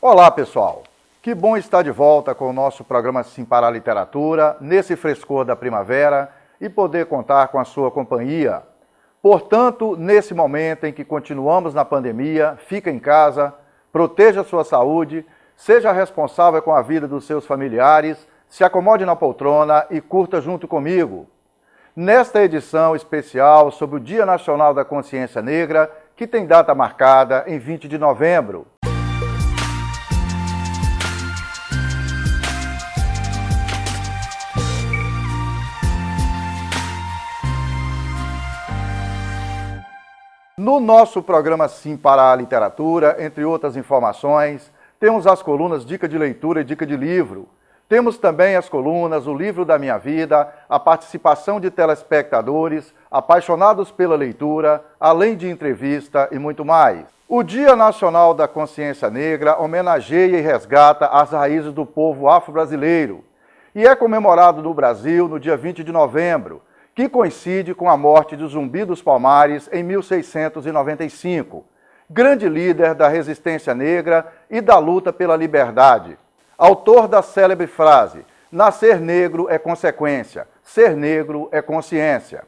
Olá, pessoal! Que bom estar de volta com o nosso programa Sim para a Literatura, nesse frescor da primavera, e poder contar com a sua companhia. Portanto, nesse momento em que continuamos na pandemia, fica em casa, proteja a sua saúde, seja responsável com a vida dos seus familiares, se acomode na poltrona e curta junto comigo. Nesta edição especial sobre o Dia Nacional da Consciência Negra, que tem data marcada em 20 de novembro. No nosso programa Sim para a Literatura, entre outras informações, temos as colunas Dica de Leitura e Dica de Livro. Temos também as colunas O Livro da Minha Vida, a participação de telespectadores apaixonados pela leitura, além de entrevista e muito mais. O Dia Nacional da Consciência Negra homenageia e resgata as raízes do povo afro-brasileiro e é comemorado no Brasil no dia 20 de novembro, que coincide com a morte de Zumbi dos Palmares em 1695, grande líder da resistência negra e da luta pela liberdade. Autor da célebre frase, nascer negro é consequência, ser negro é consciência.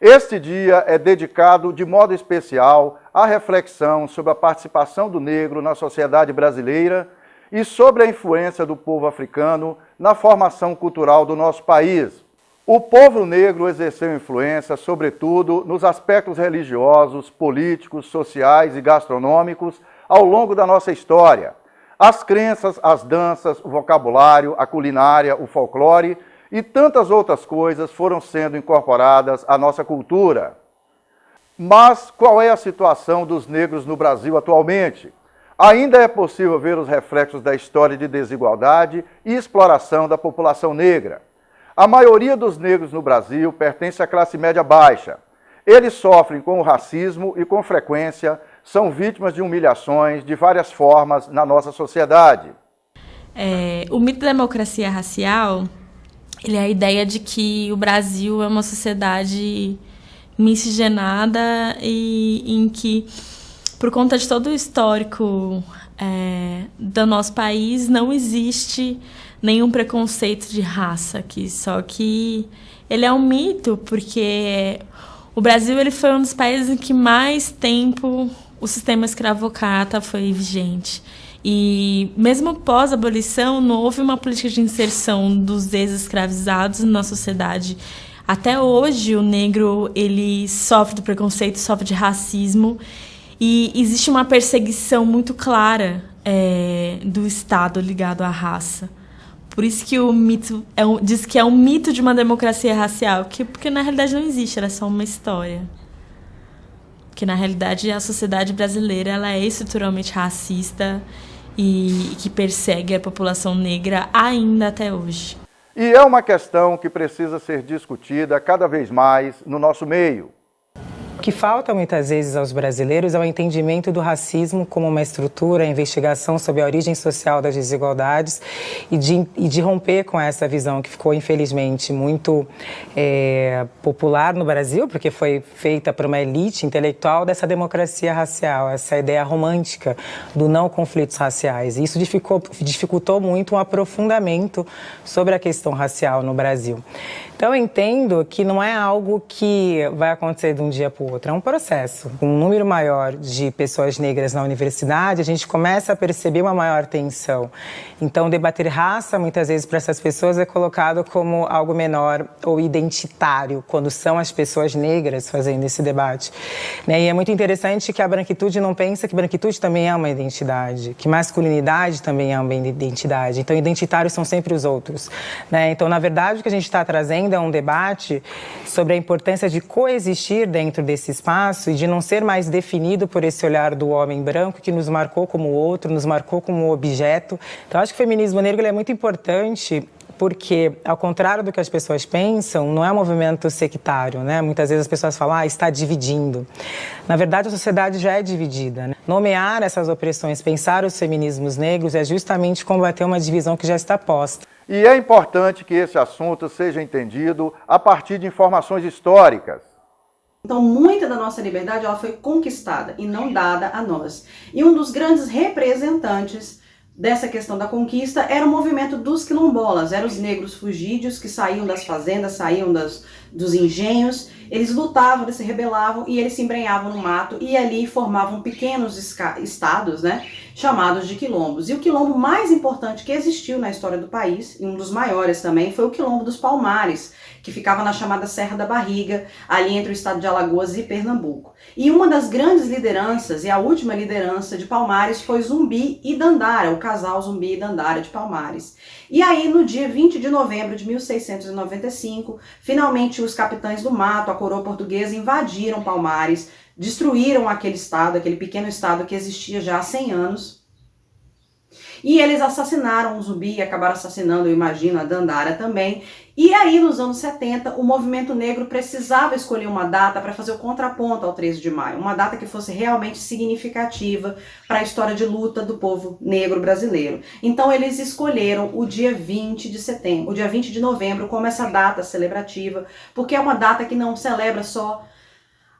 Este dia é dedicado de modo especial à reflexão sobre a participação do negro na sociedade brasileira e sobre a influência do povo africano na formação cultural do nosso país. O povo negro exerceu influência, sobretudo, nos aspectos religiosos, políticos, sociais e gastronômicos ao longo da nossa história. As crenças, as danças, o vocabulário, a culinária, o folclore e tantas outras coisas foram sendo incorporadas à nossa cultura. Mas qual é a situação dos negros no Brasil atualmente? Ainda é possível ver os reflexos da história de desigualdade e exploração da população negra. A maioria dos negros no Brasil pertence à classe média baixa. Eles sofrem com o racismo e, com frequência, são vítimas de humilhações de várias formas na nossa sociedade. O mito da democracia racial, ele é a ideia de que o Brasil é uma sociedade miscigenada e em que, por conta de todo o histórico do nosso país, não existe nenhum preconceito de raça aqui. Só que ele é um mito porque o Brasil ele foi um dos países em que mais tempo o sistema escravocrata foi vigente. E mesmo pós-abolição, não houve uma política de inserção dos ex-escravizados na sociedade. Até hoje, o negro ele sofre do preconceito, sofre de racismo. E existe uma perseguição muito clara do Estado ligado à raça. Por isso que o mito diz que é um mito de uma democracia racial, porque na realidade não existe, ela é só uma história. Que na realidade a sociedade brasileira ela é estruturalmente racista e que persegue a população negra ainda até hoje. E é uma questão que precisa ser discutida cada vez mais no nosso meio. O que falta muitas vezes aos brasileiros é o entendimento do racismo como uma estrutura, a investigação sobre a origem social das desigualdades e de romper com essa visão que ficou, infelizmente, muito popular no Brasil, porque foi feita por uma elite intelectual dessa democracia racial, essa ideia romântica do não conflitos raciais. E isso dificultou muito um aprofundamento sobre a questão racial no Brasil. Então, eu entendo que não é algo que vai acontecer de um dia para o outro, é um processo. Com um número maior de pessoas negras na universidade, a gente começa a perceber uma maior tensão. Então, debater raça, muitas vezes, para essas pessoas é colocado como algo menor ou identitário, quando são as pessoas negras fazendo esse debate. E é muito interessante que a branquitude não pensa que branquitude também é uma identidade, que masculinidade também é uma identidade. Então, identitários são sempre os outros. Então, na verdade, o que a gente está trazendo é um debate sobre a importância de coexistir dentro desse espaço e de não ser mais definido por esse olhar do homem branco que nos marcou como outro, nos marcou como objeto. Então, acho que o feminismo negro ele é muito importante porque, ao contrário do que as pessoas pensam, não é um movimento sectário, né? Muitas vezes as pessoas falam, está dividindo. Na verdade, a sociedade já é dividida, né? Nomear essas opressões, pensar os feminismos negros é justamente combater uma divisão que já está posta. E é importante que esse assunto seja entendido a partir de informações históricas. Então, muita da nossa liberdade ela foi conquistada e não dada a nós. E um dos grandes representantes dessa questão da conquista era o movimento dos quilombolas, eram os negros fugídios que saíam das fazendas, saíam dos engenhos, eles lutavam, eles se rebelavam e eles se embrenhavam no mato e ali formavam pequenos estados, né, chamados de quilombos. E o quilombo mais importante que existiu na história do país, e um dos maiores também, foi o quilombo dos Palmares, que ficava na chamada Serra da Barriga, ali entre o estado de Alagoas e Pernambuco. E uma das grandes lideranças, e a última liderança de Palmares, foi Zumbi e Dandara, o casal Zumbi e Dandara de Palmares. E aí, no dia 20 de novembro de 1695, finalmente os capitães do mato, a coroa portuguesa, invadiram Palmares, destruíram aquele estado, aquele pequeno estado que existia já há 100 anos. E eles assassinaram o Zumbi e acabaram assassinando, eu imagino, a Dandara também. E aí, nos anos 70, o movimento negro precisava escolher uma data para fazer o contraponto ao 13 de maio. Uma data que fosse realmente significativa para a história de luta do povo negro brasileiro. Então, eles escolheram o dia 20 de setembro, o dia 20 de novembro, como essa data celebrativa, porque é uma data que não celebra só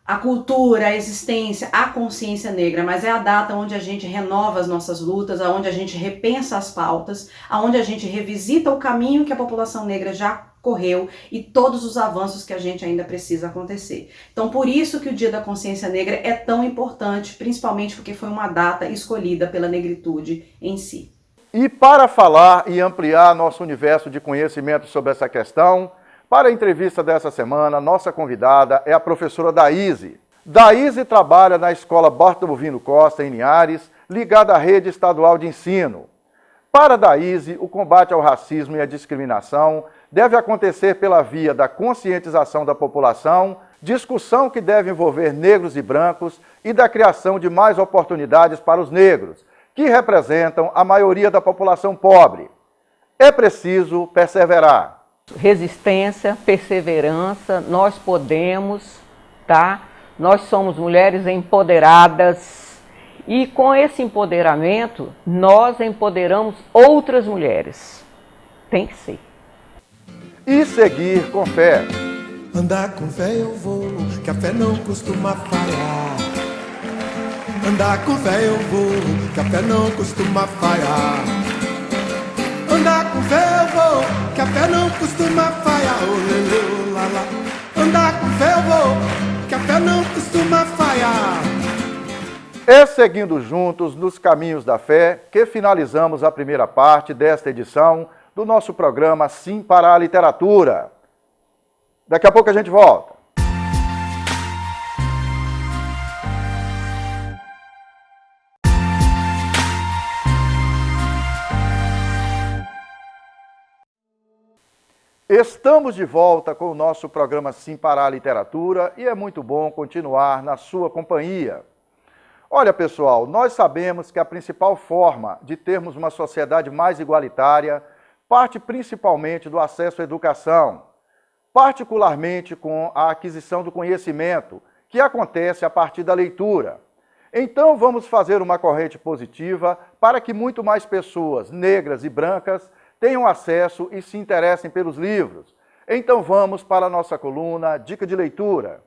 a cultura, a existência, a consciência negra, mas é a data onde a gente renova as nossas lutas, onde a gente repensa as pautas, onde a gente revisita o caminho que a população negra já correu e todos os avanços que a gente ainda precisa acontecer. Então, por isso que o Dia da Consciência Negra é tão importante, principalmente porque foi uma data escolhida pela negritude em si. E para falar e ampliar nosso universo de conhecimento sobre essa questão, para a entrevista dessa semana, nossa convidada é a professora Daíse. Daíse trabalha na Escola Bartolomeu Costa, em Linhares, ligada à rede estadual de ensino. Para Daíse, o combate ao racismo e à discriminação deve acontecer pela via da conscientização da população, discussão que deve envolver negros e brancos e da criação de mais oportunidades para os negros, que representam a maioria da população pobre. É preciso perseverar. Resistência, perseverança, nós podemos, tá? Nós somos mulheres empoderadas e com esse empoderamento nós empoderamos outras mulheres. Tem que ser. E seguir com fé. Andar com fé eu vou, que a fé não costuma falhar. Andar com fé eu vou, que a fé não costuma falhar. Andar com fé eu vou, que a fé não costuma falhar. Oh, lê, lá, lá. Andar com fé eu vou, que a fé não costuma falhar. É seguindo juntos nos caminhos da fé que finalizamos a primeira parte desta edição do nosso programa Sim para a Literatura. Daqui a pouco a gente volta. Estamos de volta com o nosso programa Sim para a Literatura e é muito bom continuar na sua companhia. Olha, pessoal, nós sabemos que a principal forma de termos uma sociedade mais igualitária parte principalmente do acesso à educação, particularmente com a aquisição do conhecimento, que acontece a partir da leitura. Então, vamos fazer uma corrente positiva para que muito mais pessoas negras e brancas tenham acesso e se interessem pelos livros. Então vamos para a nossa coluna Dica de Leitura.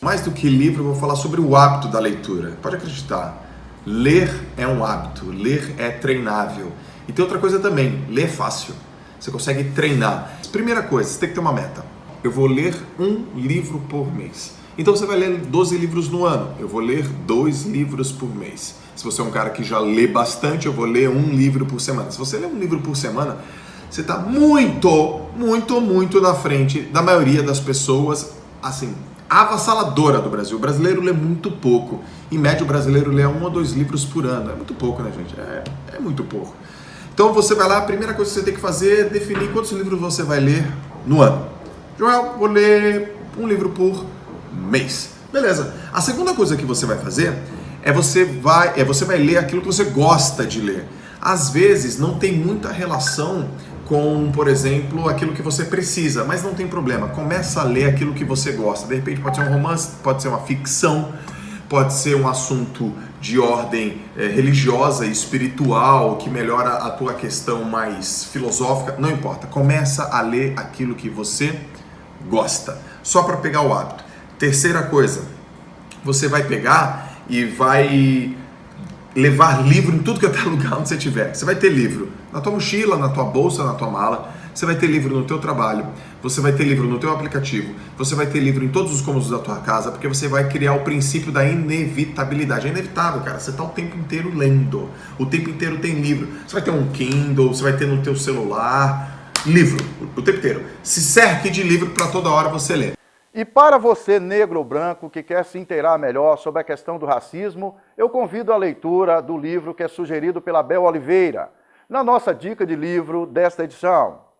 Mais do que livro, eu vou falar sobre o hábito da leitura. Pode acreditar, ler é um hábito, ler é treinável. E tem outra coisa também, ler é fácil. Você consegue treinar. Primeira coisa, você tem que ter uma meta. Eu vou ler um livro por mês. Então você vai ler 12 livros no ano, eu vou ler 2 livros por mês. Se você é um cara que já lê bastante, eu vou ler 1 livro por semana. Se você lê 1 livro por semana, você está muito na frente da maioria das pessoas, assim, avassaladora do Brasil. O brasileiro lê muito pouco. Em média, o brasileiro lê 1 ou 2 livros por ano. É muito pouco, né, gente? É muito pouco. Então você vai lá, a primeira coisa que você tem que fazer é definir quantos livros você vai ler no ano. Joel, vou ler 1 livro por mês. Beleza. A segunda coisa que você vai fazer é você vai ler aquilo que você gosta de ler. Às vezes não tem muita relação com, por exemplo, aquilo que você precisa, mas não tem problema. Começa a ler aquilo que você gosta. De repente pode ser um romance, pode ser uma ficção, pode ser um assunto de ordem religiosa e espiritual, que melhora a tua questão mais filosófica, não importa. Começa a ler aquilo que você gosta, só para pegar o hábito. Terceira coisa, você vai pegar e vai levar livro em tudo que é lugar onde você estiver. Você vai ter livro na tua mochila, na tua bolsa, na tua mala. Você vai ter livro no teu trabalho, você vai ter livro no teu aplicativo, você vai ter livro em todos os cômodos da tua casa, porque você vai criar o princípio da inevitabilidade. É inevitável, cara. Você está o tempo inteiro lendo. O tempo inteiro tem livro. Você vai ter um Kindle, você vai ter no teu celular. Livro, o tempo inteiro. Se cerque de livro para toda hora você ler. E para você, negro ou branco, que quer se inteirar melhor sobre a questão do racismo, eu convido a leitura do livro que é sugerido pela Bel Oliveira, na nossa dica de livro desta edição.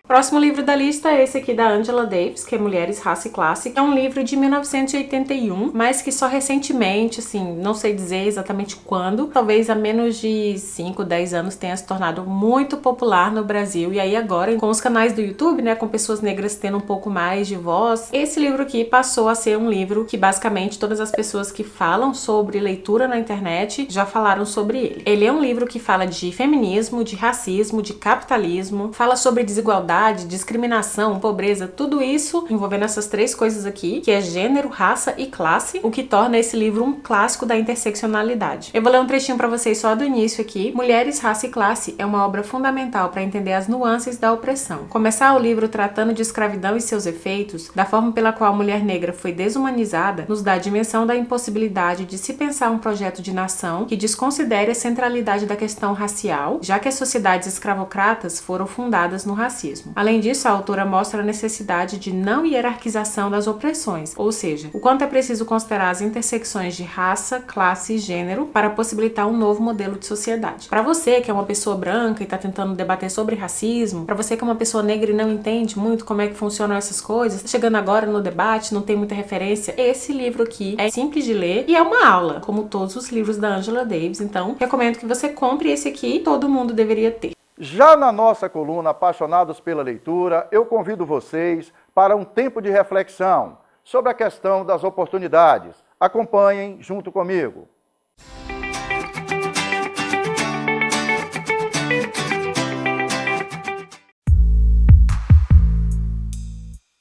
Próximo livro da lista é esse aqui da Angela Davis, que é Mulheres, Raça e Classe. É um livro de 1981, mas que só recentemente, assim, não sei dizer exatamente quando, talvez há menos de 5, 10 anos tenha se tornado muito popular no Brasil. E aí agora, com os canais do YouTube, né, com pessoas negras tendo um pouco mais de voz, esse livro aqui passou a ser um livro que basicamente todas as pessoas que falam sobre leitura na internet já falaram sobre ele. Ele é um livro que fala de feminismo, de racismo, de capitalismo, fala sobre desigualdade, discriminação, pobreza, tudo isso envolvendo essas três coisas aqui, que é gênero, raça e classe, o que torna esse livro um clássico da interseccionalidade. Eu vou ler um trechinho pra vocês só do início aqui. Mulheres, Raça e Classe é uma obra fundamental para entender as nuances da opressão. Começar o livro tratando de escravidão e seus efeitos, da forma pela qual a mulher negra foi desumanizada, nos dá a dimensão da impossibilidade de se pensar um projeto de nação que desconsidere a centralidade da questão racial, já que as sociedades escravocratas foram fundadas no racismo. Além disso, a autora mostra a necessidade de não hierarquização das opressões, ou seja, o quanto é preciso considerar as intersecções de raça, classe e gênero para possibilitar um novo modelo de sociedade. Para você que é uma pessoa branca e está tentando debater sobre racismo, para você que é uma pessoa negra e não entende muito como é que funcionam essas coisas, tá chegando agora no debate, não tem muita referência, esse livro aqui é simples de ler e é uma aula, como todos os livros da Angela Davis, então recomendo que você compre esse aqui, todo mundo deveria ter. Já na nossa coluna Apaixonados pela Leitura, eu convido vocês para um tempo de reflexão sobre a questão das oportunidades. Acompanhem junto comigo.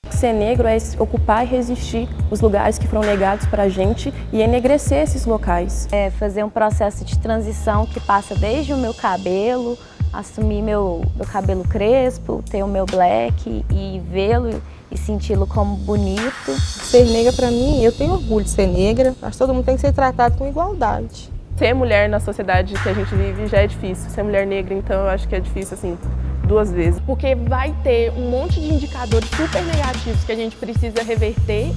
Ser negro é ocupar e resistir os lugares que foram negados para a gente e enegrecer esses locais. É fazer um processo de transição que passa desde o meu cabelo, assumir meu cabelo crespo, ter o meu black e vê-lo e senti-lo como bonito. Ser negra, para mim, eu tenho orgulho de ser negra, mas todo mundo tem que ser tratado com igualdade. Ser mulher na sociedade que a gente vive já é difícil. Ser mulher negra, então, eu acho que é difícil, assim, 2 vezes. Porque vai ter um monte de indicadores super negativos que a gente precisa reverter.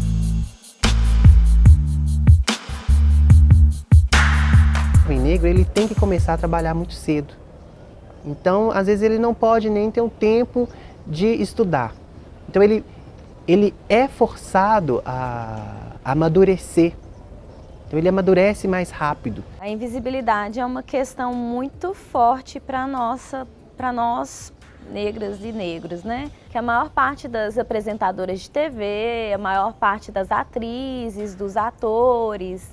O homem negro, ele tem que começar a trabalhar muito cedo. Então, às vezes, ele não pode nem ter um tempo de estudar. Então, ele é forçado a amadurecer. Então, ele amadurece mais rápido. A invisibilidade é uma questão muito forte para nós negras e negros, né? Que a maior parte das apresentadoras de TV, a maior parte das atrizes, dos atores,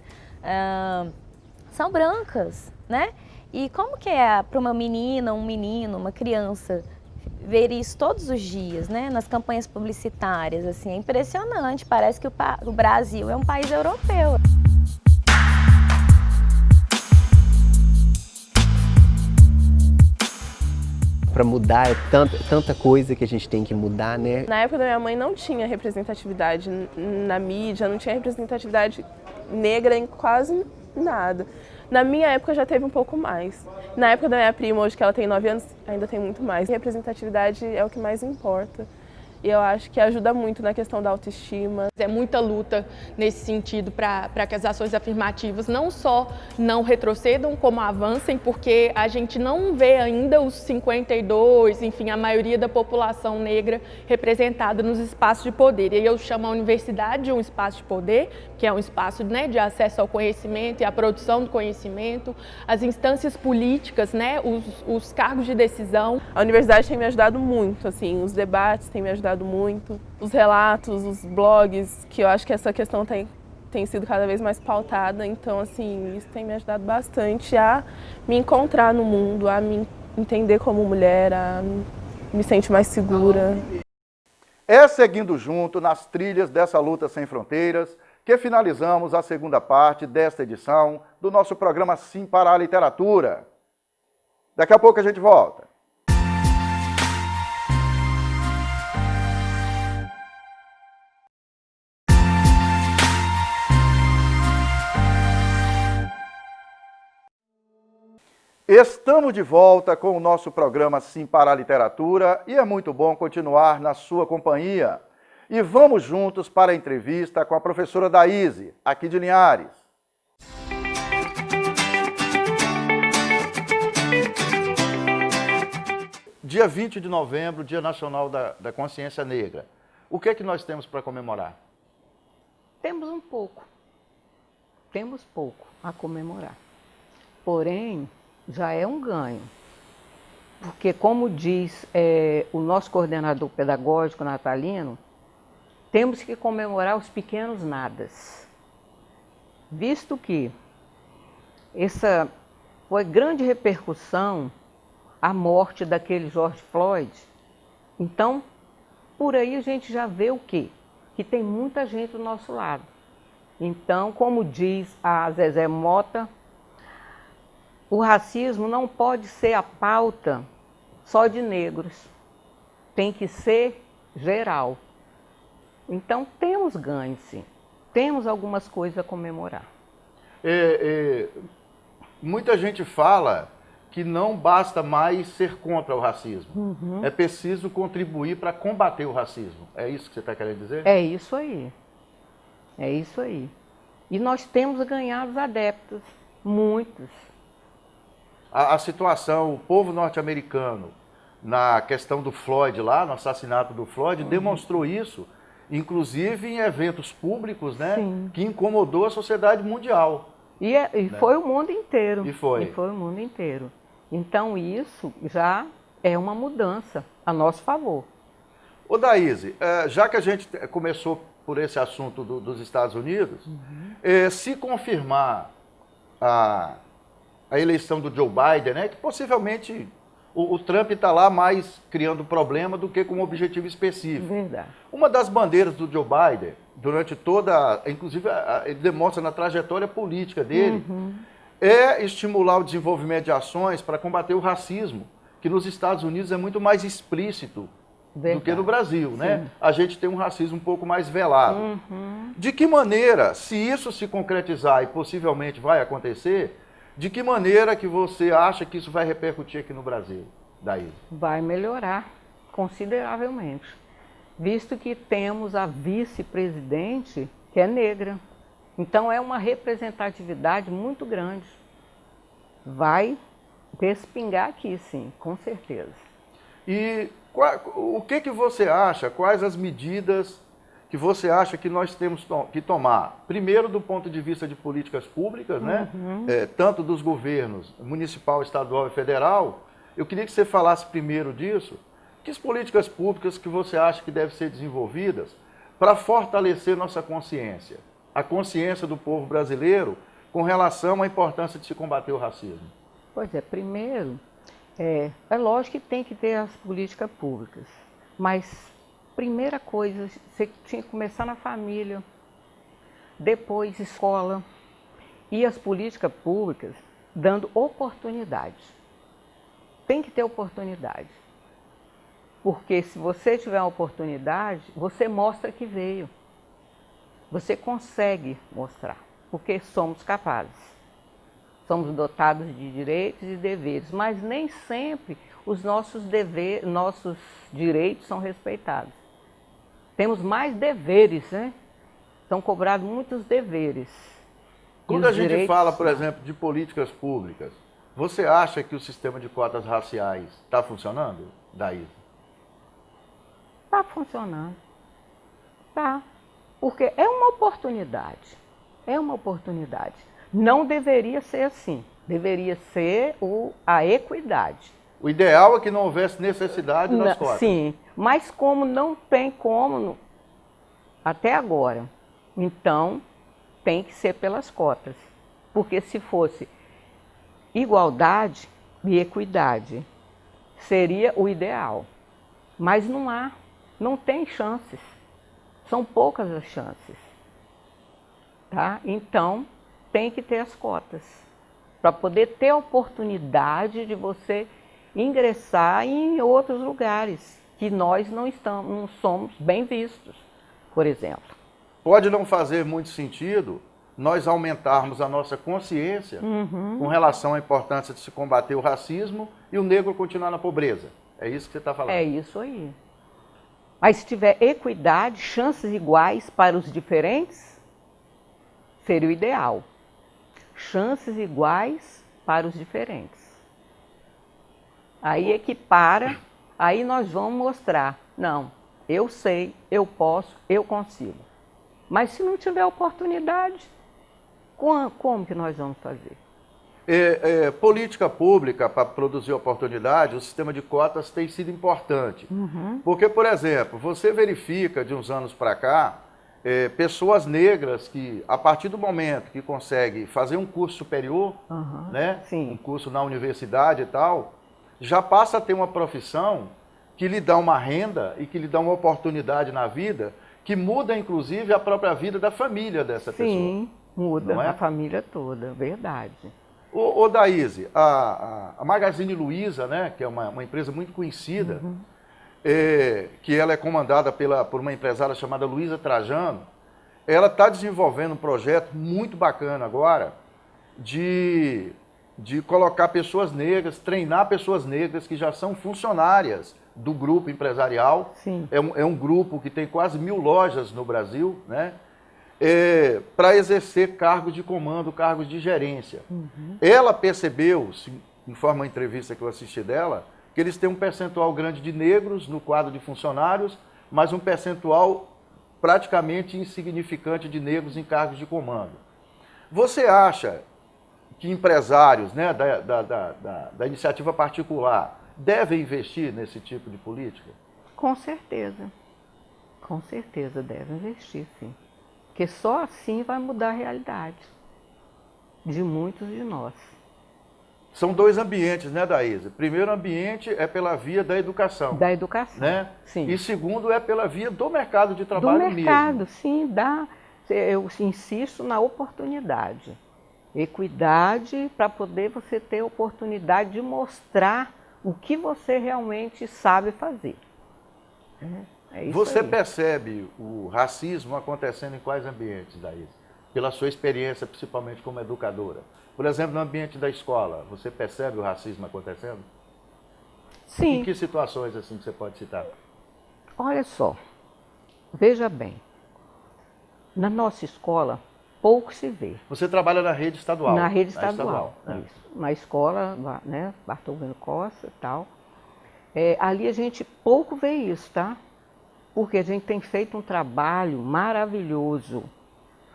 são brancas, né? E como que é para uma menina, um menino, uma criança ver isso todos os dias, né? Nas campanhas publicitárias, assim, é impressionante. Parece que o Brasil é um país europeu. Para mudar é tanta coisa que a gente tem que mudar, né? Na época da minha mãe não tinha representatividade na mídia, não tinha representatividade negra em quase nada. Na minha época já teve um pouco mais. Na época da minha prima, hoje que ela tem 9 anos, ainda tem muito mais. Representatividade é o que mais importa. E eu acho que ajuda muito na questão da autoestima. É muita luta nesse sentido para que as ações afirmativas não só não retrocedam, como avancem, porque a gente não vê ainda os 52, enfim, a maioria da população negra representada nos espaços de poder. E aí eu chamo a universidade de um espaço de poder, que é um espaço, né, de acesso ao conhecimento e à produção do conhecimento, as instâncias políticas, né, os cargos de decisão. A universidade tem me ajudado muito, assim, os debates têm me ajudado ajudado muito. Os relatos, os blogs, que eu acho que essa questão tem sido cada vez mais pautada, então assim, isso tem me ajudado bastante a me encontrar no mundo, a me entender como mulher, a me sentir mais segura. É seguindo junto nas trilhas dessa luta sem fronteiras que finalizamos a segunda parte desta edição do nosso programa Sim para a Literatura. Daqui a pouco a gente volta. Estamos de volta com o nosso programa Sim para a Literatura e é muito bom continuar na sua companhia. E vamos juntos para a entrevista com a professora Daíse, aqui de Linhares. Dia 20 de novembro, Dia Nacional da Consciência Negra. O que é que nós temos para comemorar? Temos um pouco. Temos pouco a comemorar. Porém, já é um ganho. Porque, como diz o nosso coordenador pedagógico natalino, temos que comemorar os pequenos nadas. Visto que essa foi grande repercussão a morte daquele George Floyd, então, por aí a gente já vê o quê? Que tem muita gente do nosso lado. Então, como diz a Zezé Mota, o racismo não pode ser a pauta só de negros, tem que ser geral. Então temos ganho, sim. Temos algumas coisas a comemorar. Muita gente fala que não basta mais ser contra o racismo. Uhum. É preciso contribuir para combater o racismo. É isso que você está querendo dizer? É isso aí. É isso aí. E nós temos ganhado adeptos, muitos. A situação, o povo norte-americano, na questão do Floyd lá, no assassinato do Floyd, demonstrou isso, inclusive em eventos públicos, né? Sim. Que incomodou a sociedade mundial. E né? foi o mundo inteiro. E foi o mundo inteiro. Então isso já é uma mudança a nosso favor. Ô Daíse, já que a gente começou por esse assunto dos Estados Unidos, se confirmar a eleição do Joe Biden, né, que possivelmente o Trump está lá mais criando problema do que com um objetivo específico. Verdade. Uma das bandeiras do Joe Biden, durante toda, inclusive ele demonstra na trajetória política dele, é estimular o desenvolvimento de ações para combater o racismo, que nos Estados Unidos é muito mais explícito do que no Brasil, né? A gente tem um racismo um pouco mais velado. De que maneira, se isso se concretizar e possivelmente vai acontecer, de que maneira que você acha que isso vai repercutir aqui no Brasil, Daíse? Vai melhorar consideravelmente, visto que temos a vice-presidente que é negra. Então é uma representatividade muito grande. Vai respingar aqui, sim, com certeza. E o que você acha, quais as medidas que você acha que nós temos que tomar? Primeiro, do ponto de vista de políticas públicas, né? Tanto dos governos municipal, estadual e federal. Eu queria que você falasse primeiro disso. Que políticas públicas que você acha que devem ser desenvolvidas para fortalecer nossa consciência? A consciência do povo brasileiro com relação à importância de se combater o racismo. Pois é, primeiro, é lógico que tem que ter as políticas públicas, mas primeira coisa, você tinha que começar na família, depois escola, e as políticas públicas dando oportunidade. Tem que ter oportunidade. Porque se você tiver uma oportunidade, você mostra que veio. Você consegue mostrar, porque somos capazes. Somos dotados de direitos e deveres, mas nem sempre os nossos direitos são respeitados. Temos mais deveres, né? São cobrados muitos deveres. Quando a gente fala, por exemplo, de políticas públicas, você acha que o sistema de cotas raciais está funcionando, Daíse? Está funcionando. Tá. Porque é uma oportunidade. É uma oportunidade. Não deveria ser assim. Deveria ser a equidade. O ideal é que não houvesse necessidade das cotas. Sim, Mas como não tem como, até agora, então tem que ser pelas cotas. Porque se fosse igualdade e equidade, seria o ideal. Mas não há, não tem chances. São poucas as chances. Tá? Então, tem que ter as cotas, para poder ter a oportunidade de você ingressar em outros lugares, que nós não somos bem vistos, por exemplo. Pode não fazer muito sentido nós aumentarmos a nossa consciência com relação à importância de se combater o racismo e o negro continuar na pobreza. É isso que você está falando? É isso aí. Mas se tiver equidade, chances iguais para os diferentes, seria o ideal. Chances iguais para os diferentes. Aí equipara, aí nós vamos mostrar, não, eu sei, eu posso, eu consigo. Mas se não tiver oportunidade, como que nós vamos fazer? Política pública para produzir oportunidade, o sistema de cotas tem sido importante. Porque, por exemplo, você verifica de uns anos para cá, pessoas negras que, a partir do momento que conseguem fazer um curso superior, né, um curso na universidade e tal, já passa a ter uma profissão que lhe dá uma renda e que lhe dá uma oportunidade na vida, que muda, inclusive, a própria vida da família dessa pessoa. Sim, muda não é? A família toda, verdade. Ô Daíse, a Magazine Luiza, né, que é uma empresa muito conhecida, que ela é comandada por uma empresária chamada Luiza Trajano, ela está desenvolvendo um projeto muito bacana agora de colocar pessoas negras, treinar pessoas negras que já são funcionárias do grupo empresarial. Sim. É um grupo que tem quase 1000 lojas no Brasil, né? Para exercer cargos de comando, cargos de gerência. Ela percebeu, conforme uma entrevista que eu assisti dela, que eles têm um percentual grande de negros no quadro de funcionários, mas um percentual praticamente insignificante de negros em cargos de comando. Você acha que empresários, né, da iniciativa particular devem investir nesse tipo de política? Com certeza devem investir, sim. Porque só assim vai mudar a realidade de muitos de nós. São dois ambientes, né, Daísa? Primeiro ambiente é pela via da educação. Da educação, né? Sim. E segundo é pela via do mercado de trabalho mesmo. Do mercado, sim. Eu insisto na oportunidade. Equidade para poder você ter a oportunidade de mostrar o que você realmente sabe fazer. É isso Você aí. percebe o racismo acontecendo em quais ambientes, Daísa? Pela sua experiência, principalmente como educadora. Por exemplo, no ambiente da escola, você percebe o racismo acontecendo? Sim. Em que situações assim que você pode citar? Olha só, veja bem, na nossa escola pouco se vê. Você trabalha na rede estadual? Na rede estadual, né? isso. Na escola, né, Bartolomeu Costa e tal. Ali a gente pouco vê isso, tá? Porque a gente tem feito um trabalho maravilhoso.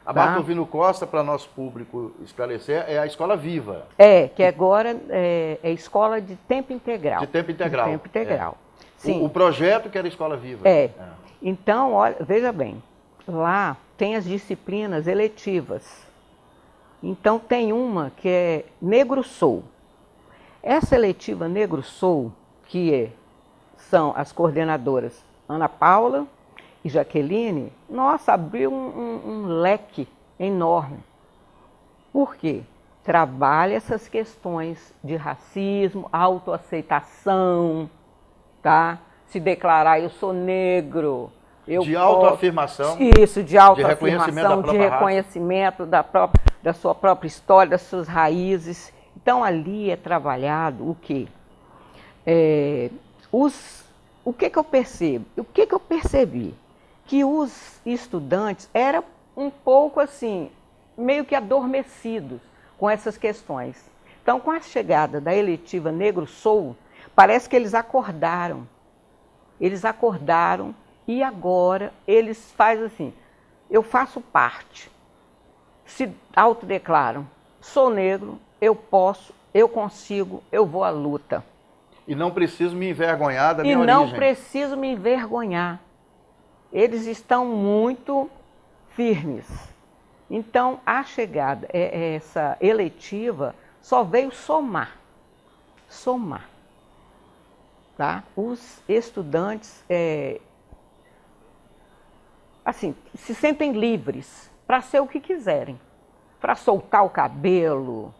A Bartolomeu Costa, para nosso público esclarecer, é a Escola Viva. Que agora é escola de tempo integral. De tempo integral. De tempo integral. Sim. O projeto que era a Escola Viva. Então, olha, veja bem, lá tem as disciplinas eletivas. Então tem uma que é Negro Sou. Essa eletiva Negro Sou, que são as coordenadoras Ana Paula e Jaqueline, nossa, abriu um leque enorme. Por quê? Trabalha essas questões de racismo, autoaceitação, tá? Se declarar, eu sou negro. De autoafirmação. Isso, de autoafirmação, de reconhecimento da sua própria história, das suas raízes. Então, ali é trabalhado o quê? O que eu percebo? O que eu percebi? Que os estudantes eram um pouco assim, meio que adormecidos com essas questões. Então, com a chegada da eletiva Negro Sou, parece que eles acordaram. Eles acordaram e agora eles fazem assim, eu faço parte. Se autodeclaram, sou negro, eu posso, eu consigo, eu vou à luta. E não preciso me envergonhar da minha origem. E não preciso me envergonhar. Eles estão muito firmes. Então, a chegada, essa eletiva, só veio somar. Somar. Tá? Os estudantes, assim, se sentem livres para ser o que quiserem. Para soltar o cabelo,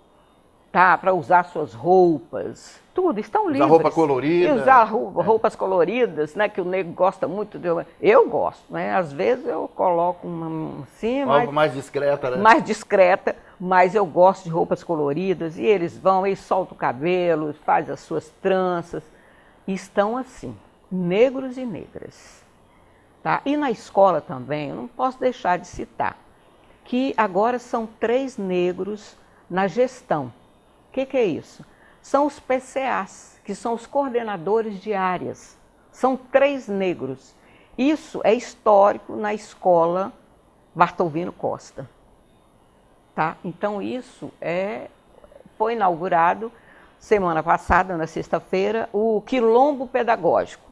tá? Para usar suas roupas, tudo, estão livres. Usar roupa colorida. E usar roupas coloridas, né? Que o negro gosta muito. Eu gosto, né? Às vezes eu coloco uma assim, algo mais discreta, né? Mais discreta, mas eu gosto de roupas coloridas. E eles vão, eles soltam o cabelo, fazem as suas tranças. E estão assim, negros e negras. Tá? E na escola também, eu não posso deixar de citar, que agora são 3 negros na gestão. O que é isso? São os PCAs, que são os coordenadores de áreas. São 3 negros. Isso é histórico na escola Bartolvino Costa. Tá? Então isso foi inaugurado semana passada, na sexta-feira, o Quilombo Pedagógico.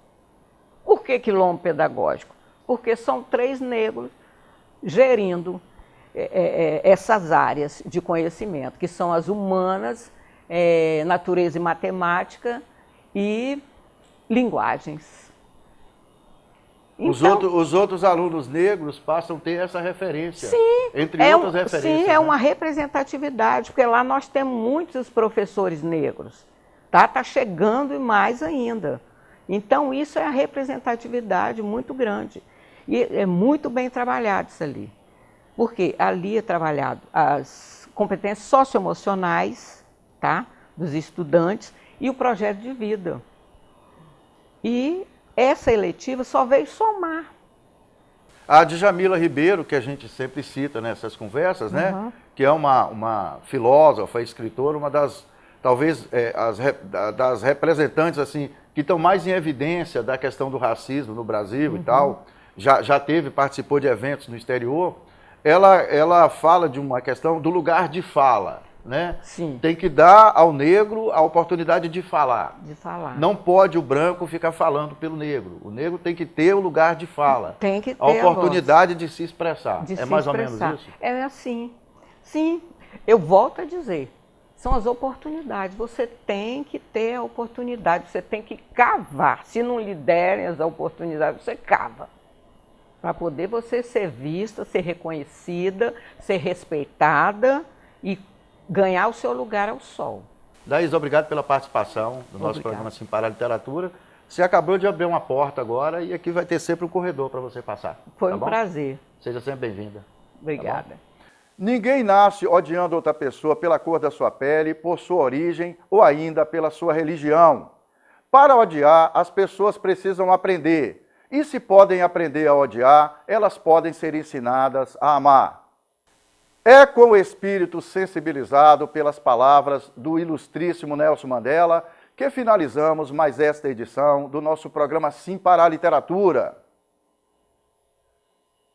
Por que Quilombo Pedagógico? Porque são 3 negros gerindo essas áreas de conhecimento, que são as humanas, natureza e matemática e linguagens. Então, os outros alunos negros passam a ter essa referência, sim, entre outras referências. Sim, né? É uma representatividade, porque lá nós temos muitos professores negros. Tá chegando e mais ainda. Então, isso é a representatividade muito grande. E é muito bem trabalhado isso ali. Porque ali é trabalhado as competências socioemocionais, tá, dos estudantes e o projeto de vida. E essa eletiva só veio somar. A Djamila Ribeiro, que a gente sempre cita nessas conversas, né, que é uma filósofa, escritora, uma das, talvez, das representantes assim, que estão mais em evidência da questão do racismo no Brasil e tal, já participou de eventos no exterior, ela fala de uma questão do lugar de fala. Né? Sim. Tem que dar ao negro a oportunidade de falar. De falar. Não pode o branco ficar falando pelo negro. O negro tem que ter o lugar de fala. Tem que ter a oportunidade de se expressar. De se mais expressar. Ou menos isso? É assim. Sim, eu volto a dizer. São as oportunidades. Você tem que ter a oportunidade. Você tem que cavar. Se não lhe derem as oportunidades, você cava. Para poder você ser vista, ser reconhecida, ser respeitada e ganhar o seu lugar ao sol. Daís, obrigado pela participação no nosso programa Simpar a Literatura. Você acabou de abrir uma porta agora e aqui vai ter sempre um corredor para você passar. Foi um prazer. Seja sempre bem-vinda. Obrigada. Tá, ninguém nasce odiando outra pessoa pela cor da sua pele, por sua origem ou ainda pela sua religião. Para odiar, as pessoas precisam aprender. E se podem aprender a odiar, elas podem ser ensinadas a amar. É com o espírito sensibilizado pelas palavras do ilustríssimo Nelson Mandela que finalizamos mais esta edição do nosso programa Simpar a Literatura.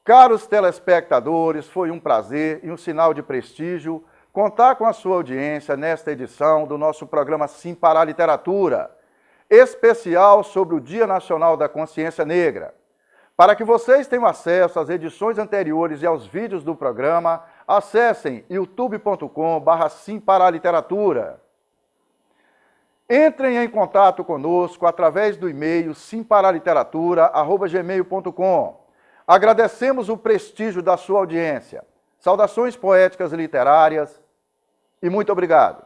Caros telespectadores, foi um prazer e um sinal de prestígio contar com a sua audiência nesta edição do nosso programa Simpar a Literatura, especial sobre o Dia Nacional da Consciência Negra. Para que vocês tenham acesso às edições anteriores e aos vídeos do programa, acessem youtube.com/simparaliteratura. Entrem em contato conosco através do e-mail simparaliteratura@gmail.com. Agradecemos o prestígio da sua audiência. Saudações poéticas e literárias e muito obrigado.